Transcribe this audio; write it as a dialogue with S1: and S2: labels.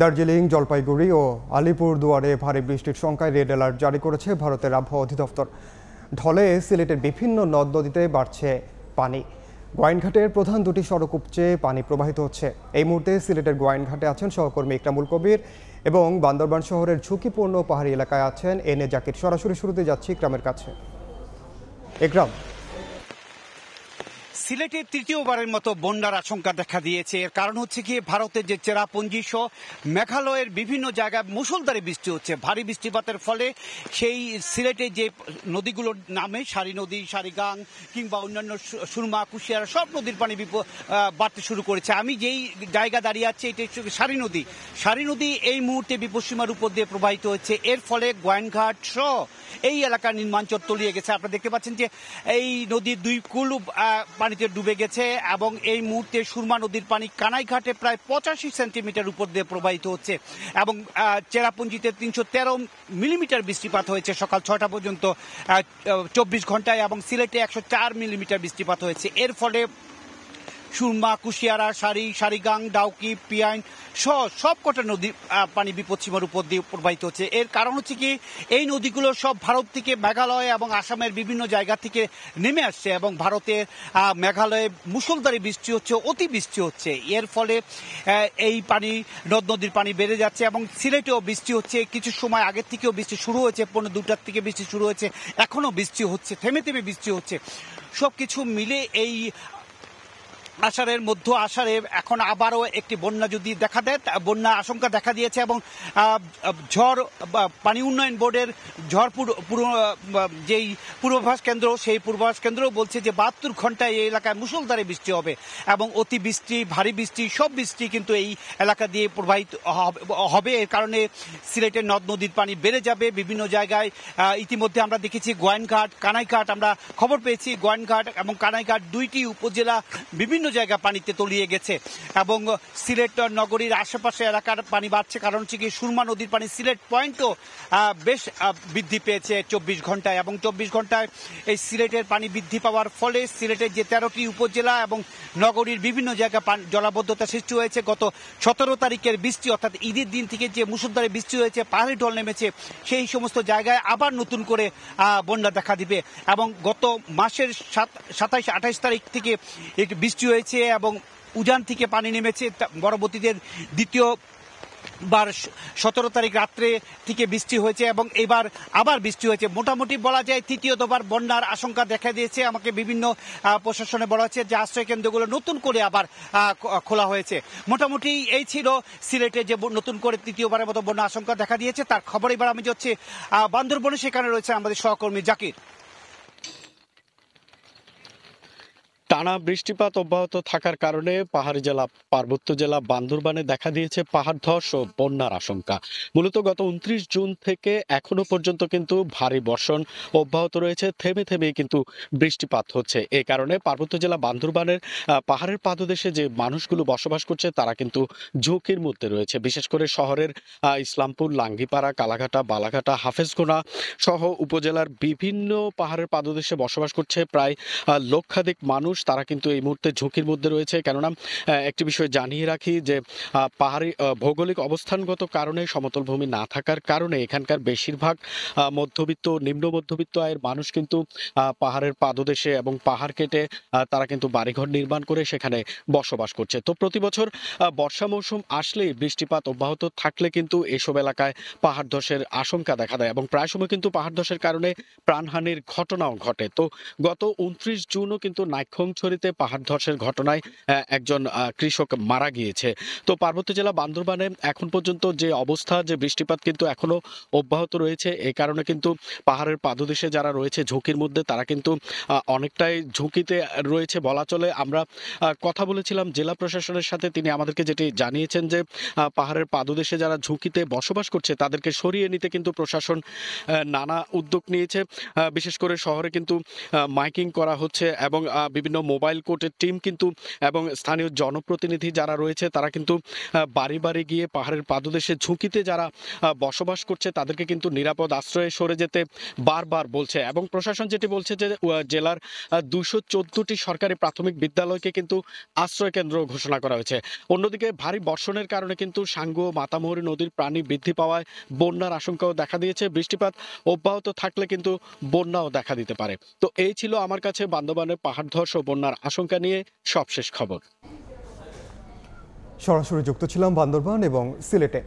S1: দার্জিলিং, জলপাইগুড়ি ও আলিপুরদুয়ারে ভারী বৃষ্টির শঙ্কায় রেড অ্যালার্ট জারি করেছে ভারতের আবহাওয়া অধিদপ্তর। ঢলে সিলেটের বিভিন্ন নদ নদীতে বাড়ছে পানি। গোয়াইনঘাটের প্রধান দুটি সড়ক উপচে পানি প্রবাহিত হচ্ছে। এই মুহূর্তে সিলেটের গোয়াইনঘাটে আছেন সহকর্মী ইকরামুল কবির এবং বান্দরবান শহরের ঝুঁকিপূর্ণ পাহাড়ি এলাকায় আছেন এনে জাকির। সরাসরি শুরুতে যাচ্ছি ইকরামের কাছে। ইকরাম,
S2: সিলেটে তৃতীয়বারের মতো বন্যার আশঙ্কা দেখা দিয়েছে। এর কারণ হচ্ছে কি, ভারতের যে চেরাপুঞ্জি সহ মেঘালয়ের বিভিন্ন জায়গায় মুষলধারে বৃষ্টি হচ্ছে। ভারী বৃষ্টিপাতের ফলে সেই সিলেটে যে নদীগুলোর নামে সারি নদী, সারিগাং কিংবা অন্যান্য সুরমা, কুশিয়ারা সব নদীর পানি বাড়তে শুরু করেছে। আমি যেই জায়গা দাঁড়িয়ে আছি এটা হচ্ছে সারি নদী। সারি নদী এই মুহূর্তে বিপদসীমার উপর দিয়ে প্রবাহিত হচ্ছে। এর ফলে গোয়াইনঘাট সহ এই এলাকার নির্মাণচর তলিয়ে গেছে। আপনারা দেখতে পাচ্ছেন যে এই নদীর দুই কুল পানিতে ডুবে গেছে এবং এই মুহূর্তে সুরমা নদীর পানি কানাইঘাটে প্রায় 85 সেন্টিমিটার উপর দিয়ে প্রবাহিত হচ্ছে এবং চেরাপুঞ্জিতে 313 মিলিমিটার বৃষ্টিপাত হয়েছে সকাল 6টা পর্যন্ত 24 ঘন্টায় এবং সিলেটে 104 মিলিমিটার বৃষ্টিপাত হয়েছে। এর ফলে সুরমা, কুশিয়ারা, সারিগাং, ডাউকি, পিয়াইন সহ সবকটা নদী পানি বিপদসীমার উপর দিয়ে প্রবাহিত হচ্ছে। এর কারণ হচ্ছে কি, এই নদীগুলো সব ভারত থেকে মেঘালয় এবং আসামের বিভিন্ন জায়গা থেকে নেমে আসছে এবং ভারতের মেঘালয়ে মুষলধারে বৃষ্টি হচ্ছে, অতি বৃষ্টি হচ্ছে। এর ফলে এই পানি নদ নদীর পানি বেড়ে যাচ্ছে এবং সিলেটেও বৃষ্টি হচ্ছে। কিছু সময় আগের থেকেও বৃষ্টি শুরু হয়েছে, 2:15 থেকে বৃষ্টি শুরু হয়েছে, এখনও বৃষ্টি হচ্ছে, থেমে থেমে বৃষ্টি হচ্ছে। সবকিছু মিলে এই আষাঢ়ের মধ্য আষাঢ়ে এখন আবারও একটি বন্যা যদি দেখা দেয়, বন্যা আশঙ্কা দেখা দিয়েছে এবং ঝড় পানি উন্নয়ন বোর্ডের ঝড় যেই পূর্বাভাস কেন্দ্র, সেই পূর্বাভাস কেন্দ্র বলছে যে 72 ঘন্টায় এই এলাকায় মুষলধারে বৃষ্টি হবে এবং অতি বৃষ্টি, ভারী বৃষ্টি, সব বৃষ্টি কিন্তু এই এলাকা দিয়ে প্রবাহিত হবে। এর কারণে সিলেটের নদ নদীর পানি বেড়ে যাবে বিভিন্ন জায়গায়। ইতিমধ্যে আমরা দেখেছি গোয়াইনঘাট, কানাইঘাট, আমরা খবর পেয়েছি গোয়াইনঘাট এবং কানাইঘাট দুইটি উপজেলা বিভিন্ন জায়গা পানিতে তলিয়ে গেছে এবং সিলেট নগরীর আশেপাশে এলাকার পানি বাড়ছে। কারণ হচ্ছে কি, সুরমা নদীর পানি সিলেট পয়েন্টও বেশ বৃদ্ধি পেয়েছে 24 ঘন্টায় এবং 24 ঘন্টায় এই সিলেটের পানি বৃদ্ধি পাওয়ার ফলে সিলেটের যে 13টি উপজেলা এবং নগরীর বিভিন্ন জায়গায় জলাবদ্ধতা সৃষ্টি হয়েছে। গত 17 তারিখের বৃষ্টি অর্থাৎ ঈদের দিন থেকে যে মুষলধারে বৃষ্টি হয়েছে, পাহাড়ি ঢল নেমেছে, সেই সমস্ত জায়গায় আবার নতুন করে বন্যা দেখা দিবে এবং গত মাসের 27-28 তারিখ থেকে একটি বৃষ্টি হয়েছে এবং উজান থেকে পানি নেমেছে। পরবর্তীতে দ্বিতীয়বার 17 তারিখ রাত্রে থেকে বৃষ্টি হয়েছে এবং এবার আবার বৃষ্টি হয়েছে। মোটামুটি বলা যায় তৃতীয়বার বন্যার আশঙ্কা দেখা দিয়েছে। আমাকে বিভিন্ন প্রশাসনে বলা হচ্ছে যে আশ্রয় কেন্দ্রগুলো নতুন করে আবার খোলা হয়েছে। মোটামুটি এই ছিল সিলেটে যে নতুন করে তৃতীয়বারের মতো বন্যা আশঙ্কা দেখা দিয়েছে তার খবর। এবার আমি যাচ্ছি বান্দরবনে, সেখানে রয়েছে আমাদের সহকর্মী জাকির।
S3: টানা বৃষ্টিপাত অব্যাহত থাকার কারণে পাহাড়ি জেলা, পার্বত্য জেলা বান্দরবানে দেখা দিয়েছে পাহাড় ধস ও বন্যার আশঙ্কা। মূলত গত 29 জুন থেকে এখনো পর্যন্ত কিন্তু ভারী বর্ষণ অব্যাহত রয়েছে, থেমে থেমে কিন্তু বৃষ্টিপাত হচ্ছে। এই কারণে পার্বত্য জেলা বান্দরবানের পাহাড়ের পাদদেশে যে মানুষগুলো বসবাস করছে তারা কিন্তু ঝুঁকির মধ্যে রয়েছে। বিশেষ করে শহরের ইসলামপুর, লাঙ্গিপাড়া, কালাঘাটা, বালাঘাটা, হাফেজগোনা সহ উপজেলার বিভিন্ন পাহাড়ের পাদদেশে বসবাস করছে প্রায় লক্ষাধিক মানুষ। তারা কিন্তু এই মুহূর্তে ঝুঁকির মধ্যে রয়েছে। কেননা একটি বিষয় জানিয়ে রাখি যে পাহাড়ি ভৌগোলিক অবস্থানগত কারণে, সমতল ভূমি না থাকার কারণে এখানকার বেশিরভাগ মধ্যবিত্ত, নিম্ন মধ্যবিত্ত আয়ের মানুষ কিন্তু পাহাড়ের পাদদেশে এবং পাহাড় কেটে তারা কিন্তু বাড়িঘর নির্মাণ করে সেখানে বসবাস করছে। তো প্রতি বছর বর্ষা মৌসুম আসলেই বৃষ্টিপাত অব্যাহত থাকলে কিন্তু এসব এলাকায় পাহাড় ধসের আশঙ্কা দেখা দেয় এবং প্রায় সময় কিন্তু পাহাড় ধসের কারণে প্রাণহানির ঘটনাও ঘটে। তো গত 29 জুনও কিন্তু নাইক্ষ্যংছড়িতে পাহাড় ধসের ঘটনায় একজন কৃষক মারা গিয়েছে। তো পার্বত্য জেলা বান্দরবানে এখন পর্যন্ত যে অবস্থা, যে বৃষ্টিপাত কিন্তু এখনো অব্যাহত রয়েছে। এই কারণে কিন্তু পাহাড়ের পাদদেশে যারা রয়েছে ঝুঁকির মধ্যে, তারা কিন্তু অনেকটাই ঝুঁকিতে রয়েছে বলা চলে। আমরা কথা বলেছিলাম জেলা প্রশাসনের সাথে, তিনি আমাদেরকে যেটি জানিয়েছেন যে পাহাড়ের পাদদেশে যারা ঝুঁকিতে বসবাস করছে তাদেরকে সরিয়ে নিতে কিন্তু প্রশাসন নানা উদ্যোগ নিয়েছে। বিশেষ করে শহরে কিন্তু মাইকিং করা হচ্ছে এবং বিভিন্ন মোবাইল কোর্টের টিম কিন্তু এবং স্থানীয় জনপ্রতিনিধি যারা রয়েছে তারা কিন্তু বাড়ি বাড়ি গিয়ে পাহাড়ের পাদদেশে ঝুঁকিতে যারা বসবাস করছে তাদেরকে কিন্তু নিরাপদ আশ্রয়ে সরে যেতে বারবার বলছে। এবং প্রশাসন যেটি বলছে যে জেলার 214টি সরকারি প্রাথমিক বিদ্যালয়কে কিন্তু আশ্রয় কেন্দ্র ঘোষণা করা হয়েছে। অন্যদিকে ভারী বর্ষণের কারণে কিন্তু সাঙ্গু ও মাতামুহুরী নদীর পানি বৃদ্ধি পাওয়ায় বন্যার আশঙ্কাও দেখা দিয়েছে। বৃষ্টিপাত অব্যাহত থাকলে কিন্তু বন্যাও দেখা দিতে পারে। তো এই ছিল আমার কাছে বান্দরবানের পাহাড় ধস ও বন্যার আশঙ্কা নিয়ে সবশেষ খবর।
S1: সরাসরি যুক্ত ছিলাম বান্দরবান এবং সিলেটে।